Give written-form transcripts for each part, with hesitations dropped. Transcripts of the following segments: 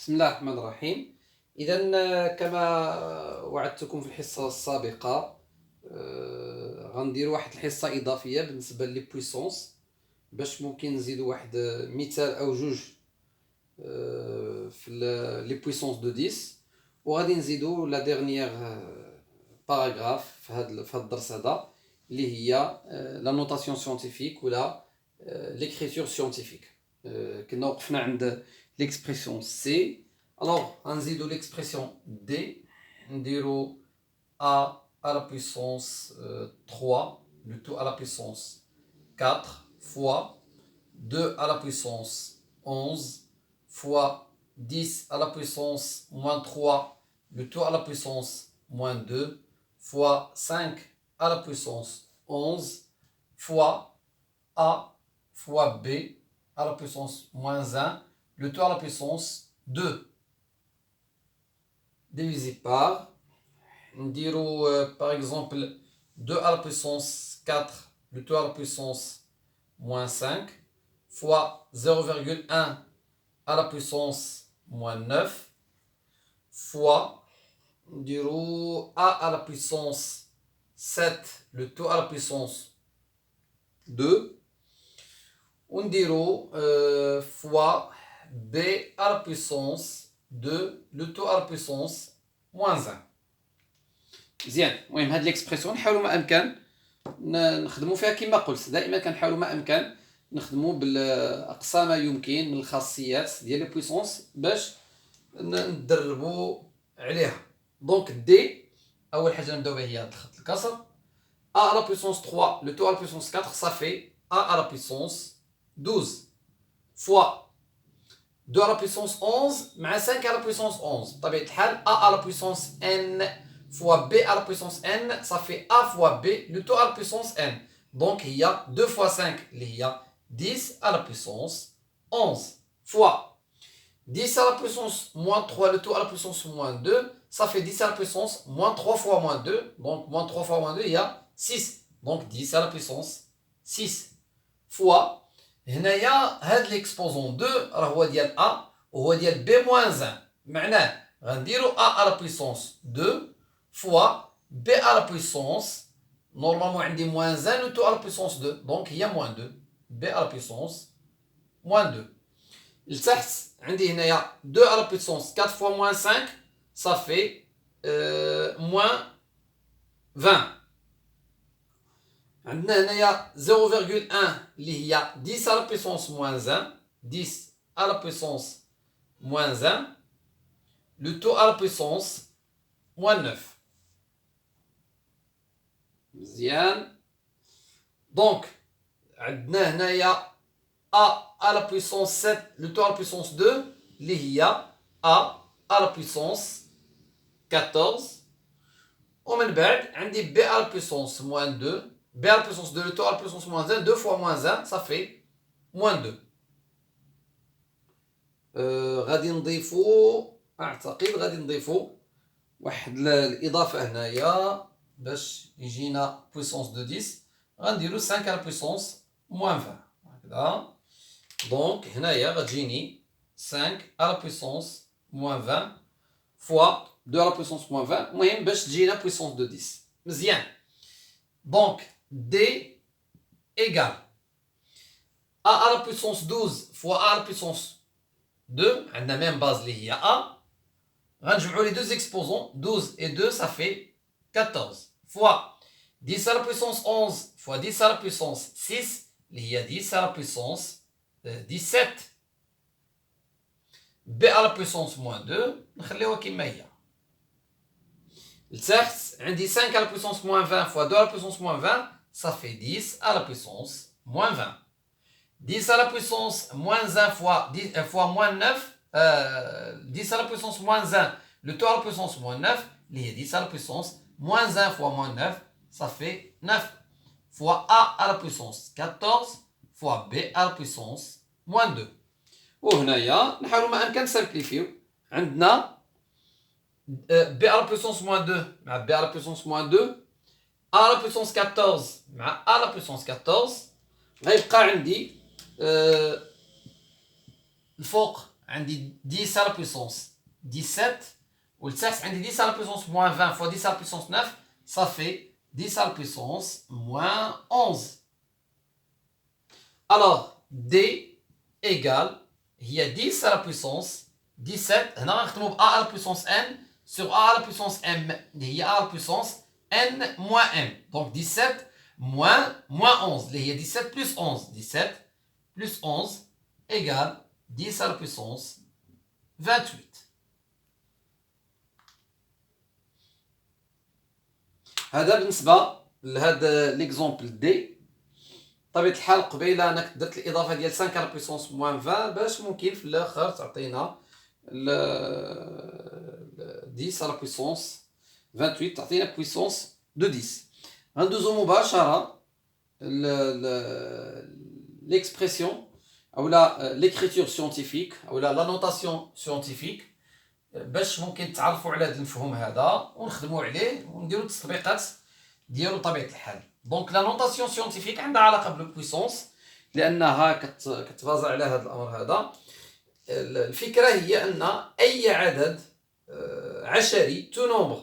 بسم الله الرحمن الرحيم. إذا كما وعدتكم في الحصة السابقة غندير واحد الحصة إضافية بالنسبة لي بويسونس باش ممكن نزيدو واحد مثال أو جوج في لي بويسونس دو 10 وغادي نزيدو لا ديرنيير باراغراف في هذا الدرس هذا اللي هي لا نوتاسيون سيونتيفيك ولا ليكريتور سيونتيفيك. كنا وقفنا عند l'expression C. Alors, غنزيدو l'expression D. نديرو A à la puissance 3, le tout à la puissance 4 fois 2 à la puissance 11 fois 10 à la puissance moins 3, le tout à la puissance moins 2 fois 5 à la puissance 11 fois A fois B à la puissance moins 1, le tout à la puissance 2 divisé par, par exemple 2 à la puissance 4, le tout à la puissance moins 5, fois 0,1 à la puissance moins 9, fois A à la puissance 7, le tout à la puissance 2, fois B à la puissance 2 le tout à la puissance moins 1. مزيان. المهم هاد ليكسبرسيون نحاولوا ما امكن نخدموا فيها كما قلت، دائما كنحاولوا ما امكن نخدموا بالاقصى ما يمكن من الخاصيات ديال لي بويسونس باش ندربوا عليها. دونك دي اول حاجه نبداو بها هي الخط الكسر a à la puissance 3 le tout à la puissance 4 ça fait a à la puissance 12 fois 2 à la puissance 11 مع 5 à la puissance 11. بطبيعة الحال a à la puissance n fois b à la puissance n ça fait a fois b le tout à la puissance n. Donc il y a 2 fois 5 اللي هي 10 à la puissance 11 fois 10 à la puissance moins 3 le tout à la puissance moins 2 ça fait 10 à la puissance moins 3 fois moins 2. Donc moins 3 fois moins 2 il y a 6. Donc 10 à la puissance 6 fois هنايا هاد ليكسبوزون 2 راه هو ديال a وهو ديال b moins 1 معناه غنديرو a à la puissance 2 fois b à la puissance normalement عندي moins 1 le tout à la puissance 2 donc هي moins 2 b à la puissance moins 2. لتحت عندي هنايا 2 à la puissance 4 fois moins 5 ça fait moins 20. عندنا هنايا 0,1 اللي هي 10 à la puissance moins 1 10 à la puissance moins 1 le tout à la puissance moins 9. مزيان. دونك عندنا هنايا a à la puissance 7 le tout à la puissance 2 اللي هي a à la puissance 14 ومن بعد عندي b à la puissance moins 2 b à la puissance 2 le tout à la puissance moins 1 2 fois moins 1 ça fait moins 2. غادي نضيفو اعتقد غادي نضيفو واحد الاضافه هنايا باش يجينا puissance de 10 غنديرو 5 à la puissance moins 20 هكذا. دونك هنايا غتجيني 5 à la puissance moins 20 fois 2 à la puissance moins 20 المهم باش تجينا puissance de 10. مزيان. Donc D égale A à la puissance 12 fois A à la puissance 2 عندنا même base اللي هي A غنجمعوا les deux exposants 12 et 2 ça fait 14 fois 10 à la puissance 11 fois 10 à la puissance 6 اللي هي 10 à la puissance 17 B à la puissance moins 2 نخليوها كما هي. لتحت عندي 5 à la puissance moins 20 fois 2 à la puissance moins 20 ça fait 10 à la puissance moins 20. 10 à la puissance moins 1 fois, 10, fois moins 9 10 à la puissance moins 1 le tout à la puissance moins 9 اللي هي 10 à la puissance moins 1 fois moins 9 ça fait 9 fois a à la puissance 14 fois b à la puissance moins 2. وهنايا نحاولوا ما امكن نسامبليفيو. عندنا b à la puissance moins 2 مع b à la puissance moins 2 a à la puissance 14 مع a à la puissance 14 غيبقى عندي الفوق عندي 10 à la puissance 17 والتحت عندي 10 à la puissance moins 20 fois 10 à la puissance 9 ça fait 10 à la puissance moins 11. Alors D égale il y a 10 à la puissance 17 هنا غنخدمو ب A à la puissance n sur A à la puissance m اللي هي A à la puissance n moins m. Donc 17 moins 11 اللي هي 17 plus 11 17 plus 11 égale 10 à la puissance 28. هذا بالنسبة لهذا ليكزومبل دي. بطبيعة الحال قبيله أنا درت الإضافة ديال 5 على بويسونس موان 20 باش ممكن في الآخر تعطينا 10 على بويسونس 28 تعطينا بويسونس دو 10. غندوزو مباشرة ليكسبرسيون أو لا ليكريتور سيونتيفيك أو لا نوتاسيون سيونتيفيك باش ممكن تعرفوا على هذا المفهوم هذا ونخدموا عليه ونديروا التطبيقات ديالو بطبيعة الحال. دونك لا نوتاسيون سيونتيفيك عندها علاقة بالبويسونس لأنها كتبازا على هذا الأمر هذا. الفكرة هي أن أي عدد عشري تو نومبر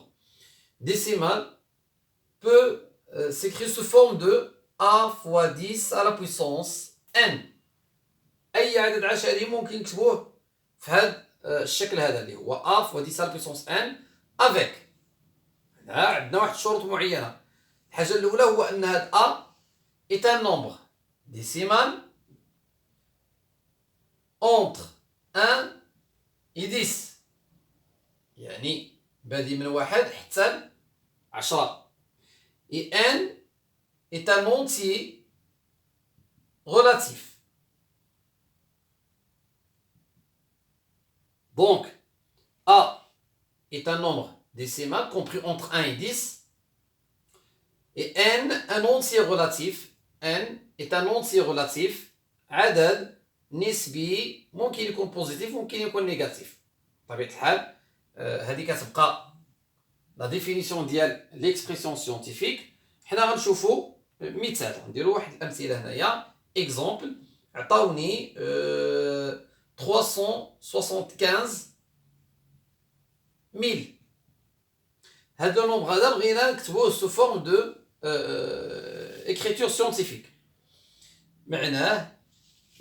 ديسيمال peut s'écrire sous forme de a fois 10 à la puissance n. أي عدد عشري ممكن نكتبوه في هذا الشكل هذا اللي هو a fois 10 à la puissance n avec عندنا واحد الشروط معينة. الحاجة الأولى هو أن هذا a est un nombre décimal entre 1 et 10 يعني بادي من واحد حتى 10. Et n est un entier relatif. Donc, A est un nombre décimal compris entre 1 et 10. Et n, un entier relatif. n est un entier relatif. عدد نسبي ممكن يكون بوزيتيف ممكن يكون نيجاتيف. بطبيعة الحال هذه كتبقى لا ديفينيسيون ديال ليكسبرسيون سيونتيفيك. حنا غنشوفوا مثال نديروا واحد الامثله هنايا. اكزومبل عطاوني 375,000. هذا النومبر هذا بغينا نكتبوه سو فورم دو écriture scientifique. معناه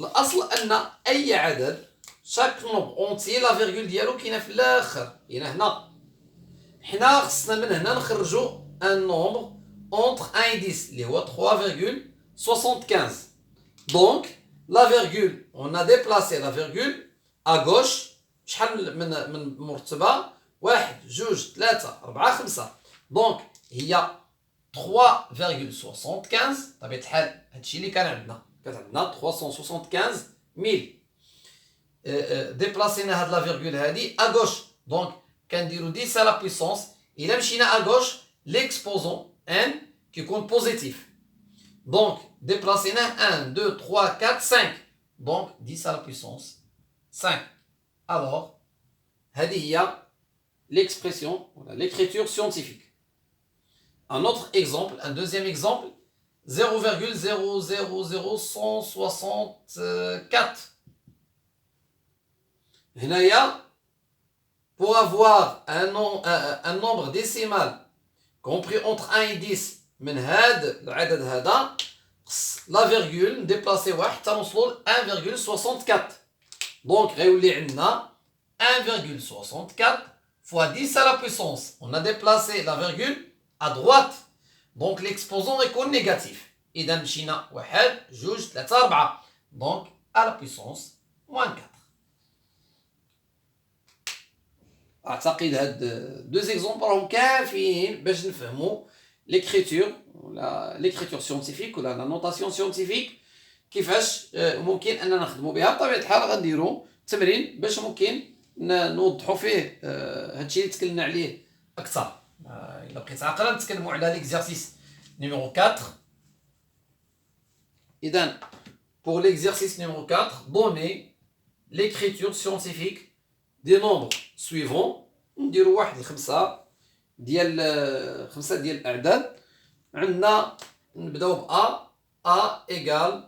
الاصل ان اي عدد شاك نومبر اونتي لا فيرغول ديالو كاينه في الاخر هنا. حنا خصنا من هنا نخرجوا ان نومبر entre 1 et 10 اللي هو 3,75. donc la virgule on a déplacé la virgule à gauche شحال من مرتبه 1 2 3 4 5 donc هي 3,75. بطبيعة الحال هادشي اللي كان عندنا كانت عندنا 375,000 ديبلاسينا هاد لا فيرغول هادي à gauche donc كنديرو 10 à la puissance. إلا مشينا à gauche l'exposant n كيكون بوزيتيف donc déplacéناه 1 2 3 4 5 donc 10 à la puissance 5. alors هذه هي l'expression l'écriture scientifique. Un autre exemple, un deuxième exemple, 0,000164. هنايا pour avoir un nombre décimal compris entre 1 et 10 من هذا العدد هذا لا فيرغول نديبلاسي واحد حتى نوصلوا ل 1,64. دونك غيولي عندنا 1,64 fois 10 à la puissance. On a déplacé la virgule à droite. Donc l'exposant يكون négatif. إذا مشينا 1 2 3 4 donc à la puissance moins 4. أعتقد هاد دو زيكزومبل راهم كافيين باش نفهموا l'écriture ولا l'écriture scientifique ولا la notation scientifique كيفاش ممكن أننا نخدموا بها. بطبيعة الحال غنديروا تمرين باش ممكن نوضحوا فيه هادشي اللي تكلمنا عليه أكثر. إلا بقيت عاقل نتكلموا على l'exercice numéro 4. إذن pour l'exercice numéro 4 donnez l'écriture scientifique des nombres suivants. نديروا 1 ل 5 ديال 5 ديال الأعداد. عندنا نبداو ب A égale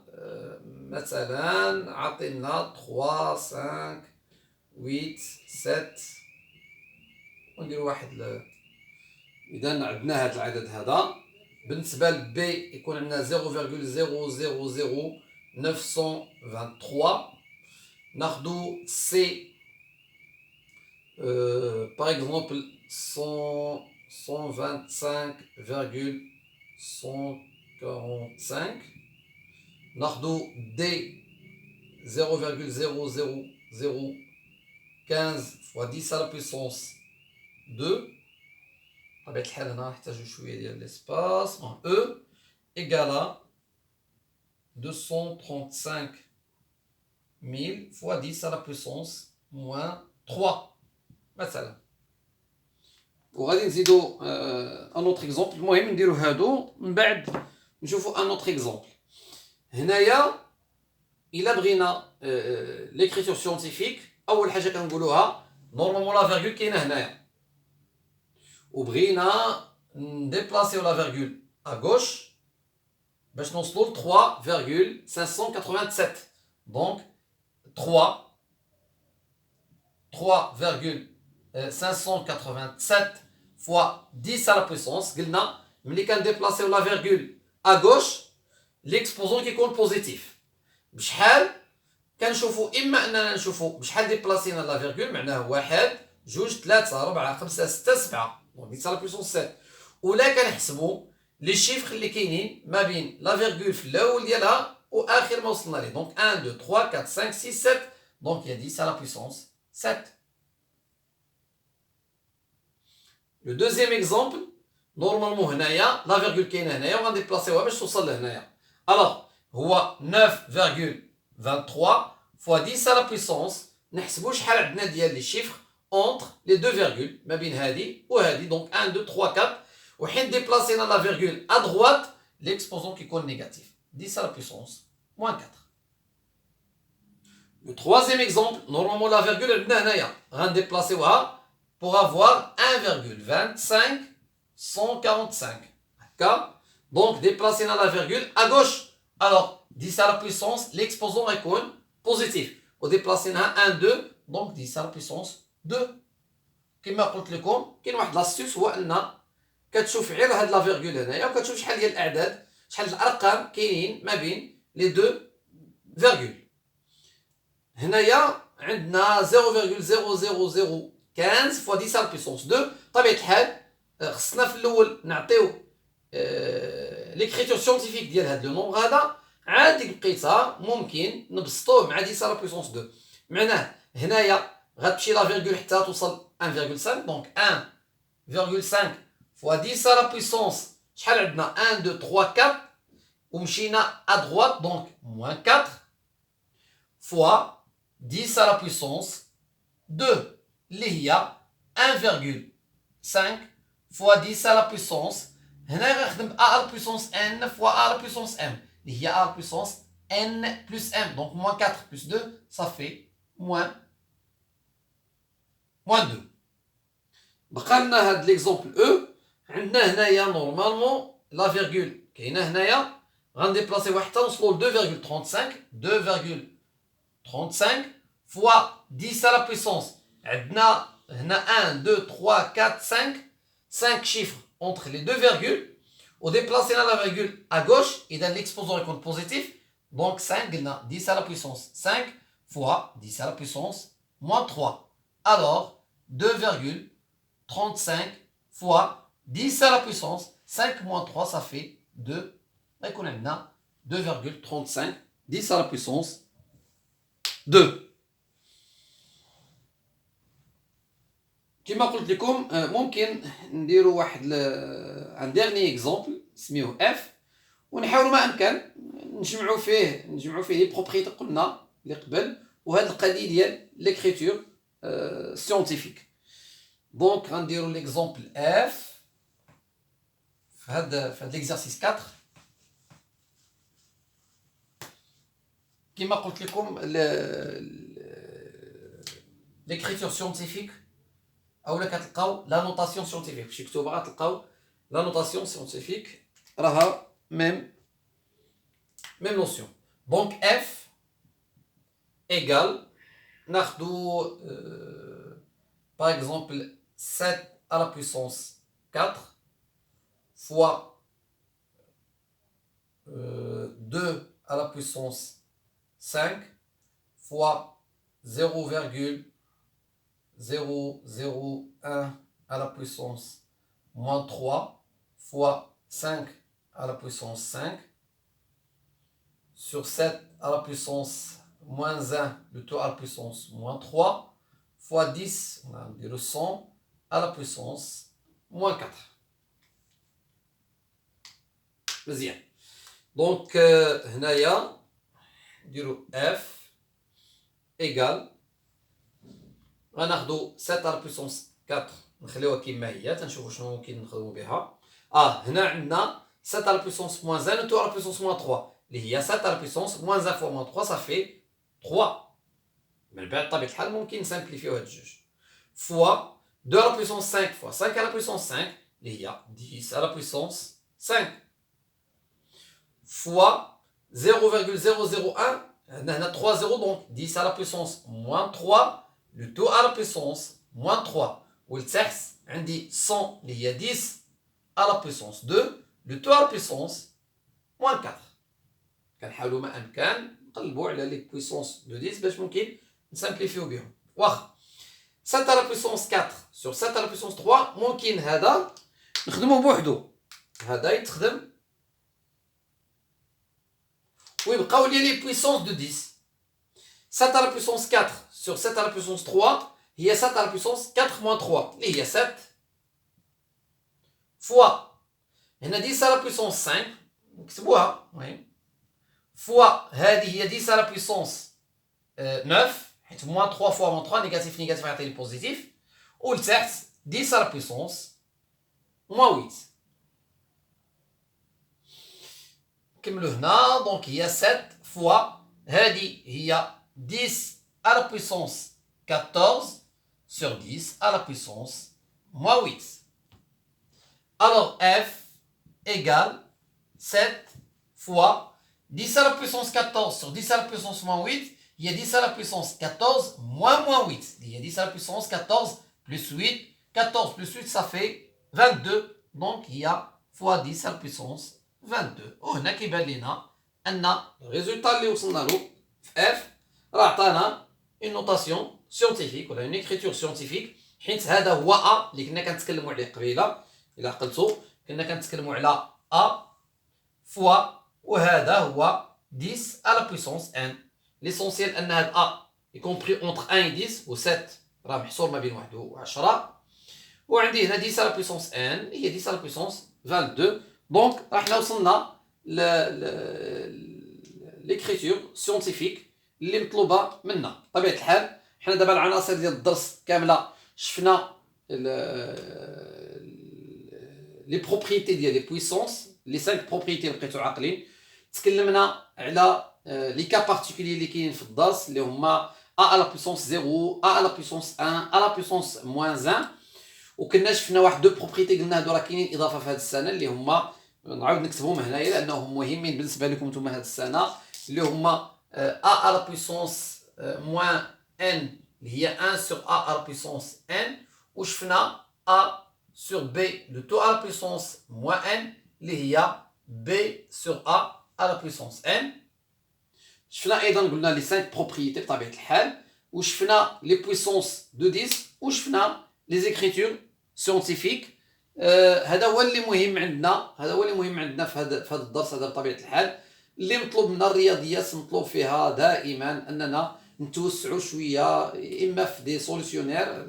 مثلا عطينا 3 5 8 7 ونديرو واحد إذا عندنا هذا العدد هذا. بالنسبة ل B يكون عندنا 0,000923. ناخدو C par exemple 125,145. ناخدو D 0,00015 fois 10 à la puissance 2. بطبيعة الحال هنا نحتاجو شوية ديال l'espace. E égale à 235,000 fois 10 à la puissance moins 3 مثلا. وغادي نزيدو ان اوتر اكزومبل. المهم نديرو هادو من بعد نشوفو ان اوتر اكزومبل. هنايا الا بغينا ليكريتور سيونتيفيك اول حاجه كنقولوها نورمالمون لا فيرغول كاينه هنايا وبغينا نديبلاسيو لا فيرغول ا غوش باش نوصلو ل 3,587. دونك 3,587 fois 10 à la puissance. قلنا ملي كنديبلاسيو لا فيرغول ا غوش ليكسبوزون كيكون بوزيتيف. بشحال كنشوفو اما اننا نشوفو بشحال ديبلاسينا لا فيرغول معناه 1 2 3 4 5 6 7 دونك 10 à la puissance 7. ولا كنحسبو لي شيفر اللي كاينين ما بين لا فيرغول في الاول ديالها واخر ما وصلنا ليه. دونك 1 2 3 4 5 6 7 دونك il y a 10 à la puissance 7. Le deuxième exemple, normalement هنايا لا فيرغول كاينه هنايا وغنديبلاسيوها باش توصل لهنايا. الوغ هو 9,23 fois 10 à la puissance. نحسبوا شحال عندنا ديال لي شيفر entre les deux virgules ما بين هذه وهذه. دونك 1 2 3 4 وحين ديبلاسينا لا فيرغول ا droite l'exposant كيكون نيجاتيف 10 à la puissance moins 4. Le troisième exemple, normalement la virgule عندنا هنايا غنديبلاسيوها pour avoir 1,25145. D'accord? Donc, déplacer dans la virgule à gauche. Alors, 10 à la puissance, l'exposant est positif. Ou déplacer dans 1, 2, donc 10 à la puissance 2. كما قلت لكم كاين واحد لاستيس هو ان كتشوف غير هاد لا فيرغول هنايا وكتشوف شحال ديال الاعداد شحال الارقام كاينين ما بين لي دو فيرغول. هنايا عندنا 0,00015 fois 10 à la puissance 2. طبيعة الحال خصنا في الاول نعطيو ليكريتور سيونتيفيك ديال هاد لو نومبر هذا عاد ديك بقيتها ممكن نبسطوه مع 10 à la puissance 2. معناه هنايا غتمشي لا فيرغول حتى توصل 1,5 دونك 1,5 fois 10 à la puissance شحال عندنا 1 2 3 4 ومشينا à droite donc moins 4 fois 10 à la puissance 2 اللي هي 1,5 fois 10 à la puissance. هنا غنخدم a à la puissance n fois a à la puissance m اللي هي a à la puissance n plus m. Donc moins 4 plus 2 ça fait moins 2. بقى لنا هاد ليكزومبل او. عندنا هنايا نورمالمون لا فيرغول كاينه هنايا غنديبلاسيو حتى نوصلو ل 2,35 fois 10 à la puissance. عندنا هنا 1 2 3 4 5 chiffres entre les deux virgules. Au déplacer la virgule à gauche, et dans l'exposant est positif. Donc 5, 10 à la puissance 5 fois 10 à la puissance moins 3. Alors 2,35 fois 10 à la puissance 5 moins 3 ça fait 2. Et qu'on a maintenant 2,35 10 à la puissance 2. كما قلت لكم ممكن نديروا واحد ان ديرني اكزومبل نسميوه اف ونحاولوا ما امكن نجمعوا فيه لي بروبريتي قلنا اللي قبل وهاد القضيه ديال ليكريتور سيونتيفيك. دونك غنديروا ليكزومبل اف في هاد ليكزارسيس 4. كما قلت لكم ليكريتور سيونتيفيك اولا كتلقاو لا نوتاسيون سيونتيفيك فاش مكتوبه غتلقاو لا نوتاسيون سيونتيفيك راها ميم نوسيون. دونك اف ايغال ناخدو par exemple 7 à la puissance 4 fois 2 à la puissance 5 fois 0,001 à la puissance moins 3 fois 5 à la puissance 5 sur 7 à la puissance moins 1, le tout à la puissance moins 3 fois 10, on a dit le 100 à la puissance moins 4. مزيان. Donc هنايا نديرو f égale غناخدو 7 على puissance 4 نخليوها كما هي تنشوفو شنو ممكن نخدمو بها. هنا عندنا 7 على puissance moins 1 tout à la puissance moins 3 اللي هي 7 على puissance moins 1 fois moins 3 ça fait 3. من بعد بطبيعة الحال ممكن نسامبليفيو هاد الجوج فوا 2 على puissance 5 fois 5 à la puissance 5 اللي هي 10 à la puissance 5 fois 0,001 هنا 3 0 donc 10 à la puissance moins 3 le tout à la puissance moins 3 والتحت عندي 100 اللي هي 10 à la puissance 2 le tout à la puissance moins 4. كنحاولوا ما امكن نقلبوا على لي puissance de 10 باش ممكن نسامبليفيو بهم. واخا 7 à la puissance 4 sur 7 à la puissance 3 ممكن هذا نخدموه بوحدو هذا يتخدم ويبقاو لي لي puissance de 10. 7 à la puissance 4 sur 7 à la puissance 3 هي 7 à la puissance 4 moins 3 اللي هي 7 fois هنا 10 à la puissance 5 نكتبوها المهم fois هذه هي 10 à la puissance 9 حيت moins 3 fois moins 3 négatif négatif يعطيني positif والتحت 10 à la puissance moins 8. نكملو هنا دونك هي 7 fois هذه هي 10 à la puissance 14 sur 10 à la puissance moins 8. Alors f égale 7 fois 10 à la puissance 14 sur 10 à la puissance moins 8, il y a 10 à la puissance 14 moins 8. Il y a 10 à la puissance 14 plus 8. 14 plus 8, ça fait 22. Donc, il y a fois 10 à la puissance 22. وهنا كيبان لنا أن الريزولتا اللي وصلنا له في F راه عطانا une notation scientifique ولا une écriture scientifique حيت هذا هو A اللي كنا كنتكلموا عليه قبيله إلا عقلتوا كنا كنتكلموا على A fois وهذا هو 10 à la puissance n. L'essentiel أن هذا A y compris entre 1 et 10 و 7 راه محصور ما بين 1 و 10 وعندي هنا 10 à la puissance n هي 10 à la puissance 22. دونك راه حنا وصلنا l'écriture scientifique اللي مطلوبه منا. بطبيعه الحال حنا دابا العناصر ديال الدرس كامله شفنا لي بروبريتي ديال لي بويسونس لي 5 بروبريتي لقيتو عاقلين. تكلمنا على لي كا بارتيكولي اللي كاينين في الدرس اللي هما a à la puissance 0 a à la puissance 1 à la puissance moins 1 وكنا شفنا واحد دو بروبريتي قلنا هادو راه كاينين اضافه في هذه السنه اللي هما نعاود نكتبهم هنايا لانهم مهمين بالنسبه لكم نتوما هذه السنه اللي هما a à la puissance moins n اللي هي 1 sur a à la puissance n وشفنا a sur b de tout à la puissance moins n اللي هي b sur a à la puissance n. شفنا ايضا قلنا لي 5 بروبريتي بطبيعه الحال وشفنا لي بويسونس دو 10 وشفنا لي زيكريتور سيونتيفيك. هذا هو اللي مهم عندنا في هذا الدرس هذا بطبيعه الحال اللي مطلوب منا. الرياضيات مطلوب فيها دائما اننا نتوسعوا شويه اما في دي سوليسيونير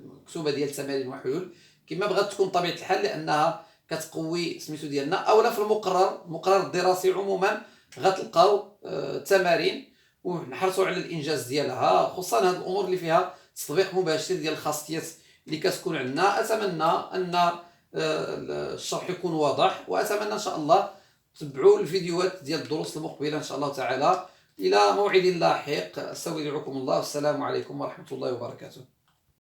مكتوبه ديال تمارين وحلول كما بغات تكون بطبيعه الحال لانها كتقوي سميتو ديالنا اولا في المقرر الدراسي عموما غتلقاو تمارين ونحرصوا على الانجاز ديالها خصوصا هذه الامور اللي فيها تطبيق مباشر ديال الخاصيات اللي كتكون عندنا. اتمنى ان الشرح يكون واضح واتمنى ان شاء الله تتبعوا الفيديوهات ديال الدروس المقبله ان شاء الله تعالى. الى موعد لاحق استودعكم الله والسلام عليكم ورحمه الله وبركاته.